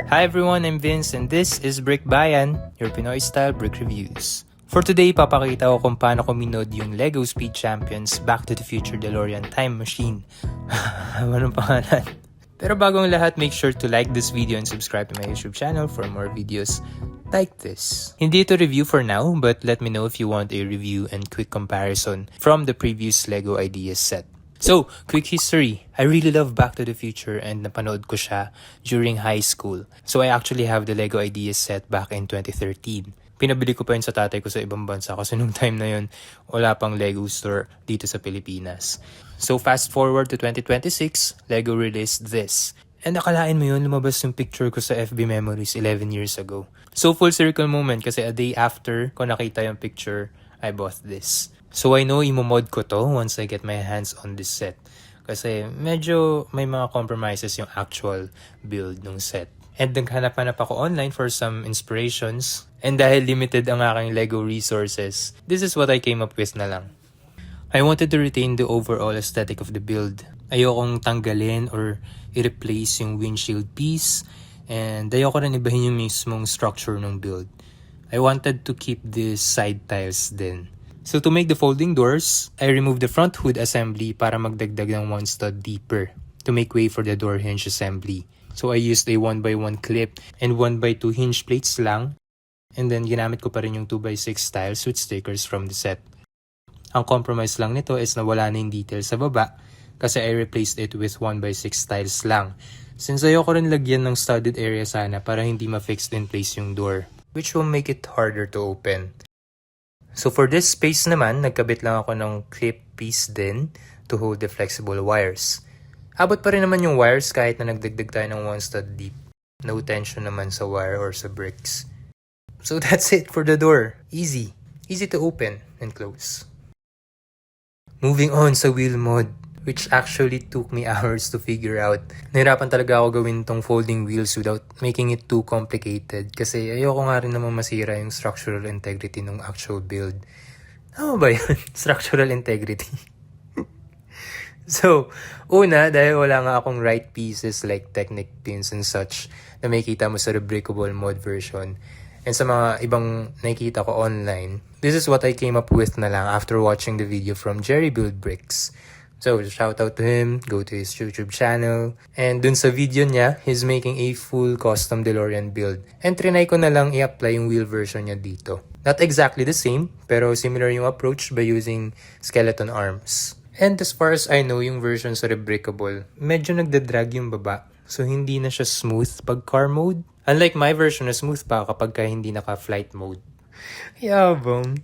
Hi everyone, I'm Vince and this is Brick Bayan, your Pinoy style brick reviews. For today, papakita ko kung paano ko minod yung LEGO Speed Champions Back to the Future DeLorean Time Machine. Anong pangalan? Pero bago ang lahat, make sure to like this video and subscribe to my YouTube channel for more videos like this. Hindi ito review for now, but let me know if you want a review and quick comparison from the previous LEGO Ideas set. So, quick history. I really love Back to the Future and napanood ko siya during high school. So, I actually have the LEGO Ideas set back in 2013. Pinabili ko pa yun sa tatay ko sa ibang bansa kasi nung time na yun, wala pang LEGO store dito sa Pilipinas. So, fast forward to 2026, LEGO released this. And akalain mo yun, lumabas yung picture ko sa FB Memories 11 years ago. So, full circle moment kasi a day after ko nakita yung picture, I bought this. So, I know imomod ko to once I get my hands on this set. Kasi medyo may mga compromises yung actual build ng set. And naghanap-hanap ako online for some inspirations. And dahil limited ang aking LEGO resources, this is what I came up with na lang. I wanted to retain the overall aesthetic of the build. Ayokong tanggalin or i-replace yung windshield piece. And ayoko rin ibahin yung mismong structure ng build. I wanted to keep the side tiles din. So to make the folding doors, I removed the front hood assembly para magdagdag ng one stud deeper to make way for the door hinge assembly. So I used a 1x1 clip and 1x2 hinge plates lang. And then ginamit ko pa rin yung 2x6 tiles with stickers from the set. Ang compromise lang nito is nawala na yung detail sa baba kasi I replaced it with 1x6 tiles lang. Since ayoko rin lagyan ng studded area sana para hindi ma-fixed in place yung door, which will make it harder to open. So for this space naman, nagkabit lang ako ng clip piece din to hold the flexible wires. Abot pa rin naman yung wires kahit na nagdagdag tayo ng 1 stud deep. No tension naman sa wire or sa bricks. So that's it for the door. Easy. Easy to open and close. Moving on sa wheel mod, which actually took me hours to figure out. Nahirapan talaga ako gawin tong folding wheels without making it too complicated kasi ayoko nga rin naman masira yung structural integrity ng actual build. Ano ba yun? Structural integrity. So, una, dahil wala nga akong right pieces like Technic pins and such na makikita mo sa Rebrickable mod version and sa mga ibang nakikita ko online, this is what I came up with na lang after watching the video from Jerry Build Bricks. So, shout out to him, go to his YouTube channel. And dun sa video niya, he's making a full custom DeLorean build. And trinay ko na lang i-apply yung wheel version niya dito. Not exactly the same, pero similar yung approach by using skeleton arms. And as far as I know, yung version sa Rebrickable, medyo nagdadrag yung baba. So, hindi na siya smooth pag car mode. Unlike my version na smooth pa kapag hindi naka-flight mode. Yabang.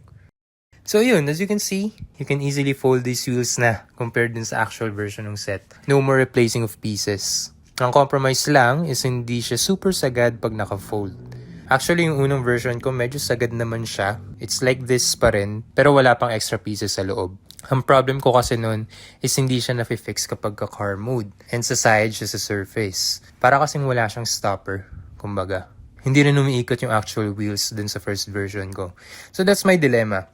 So yun, as you can see, you can easily fold these wheels na compared dun sa actual version ng set. No more replacing of pieces. Ang compromise lang is hindi siya super sagad pag naka-fold. Actually, yung unang version ko medyo sagad naman siya. It's like this pa rin, pero wala pang extra pieces sa loob. Ang problem ko kasi nun is hindi siya nafi-fix kapag ka-car mode. And sa side siya sa surface. Para kasing wala siyang stopper, kumbaga. Hindi rin umiikot yung actual wheels dun sa first version ko. So that's my dilemma.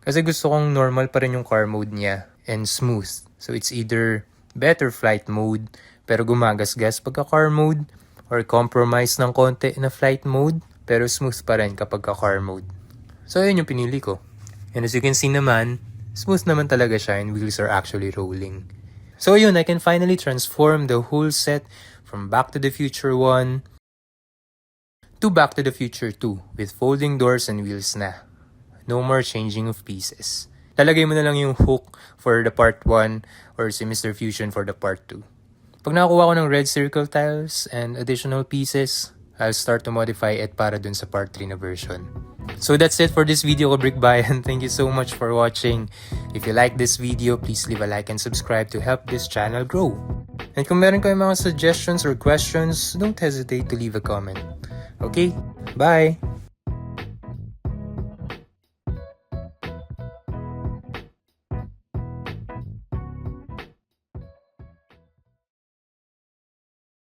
Kasi gusto kong normal pa rin yung car mode niya and smooth. So it's either better flight mode pero gumagasgas pagka car mode or compromise ng konti na flight mode pero smooth pa rin kapag car mode. So yun yung pinili ko. And as you can see naman, smooth naman talaga siya and wheels are actually rolling. So yun, I can finally transform the whole set from Back to the Future 1 to Back to the Future 2 with folding doors and wheels na. No more changing of pieces. Lalagay mo na lang yung hook for the part 1 or si Mr. Fusion for the part 2. Pag nakakuha ko ng red circle tiles and additional pieces, I'll start to modify it para dun sa part 3 na version. So that's it for this video ko, Brick Bayan. Thank you so much for watching. If you like this video, please leave a like and subscribe to help this channel grow. And kung meron kayong mga suggestions or questions, don't hesitate to leave a comment. Okay? Bye!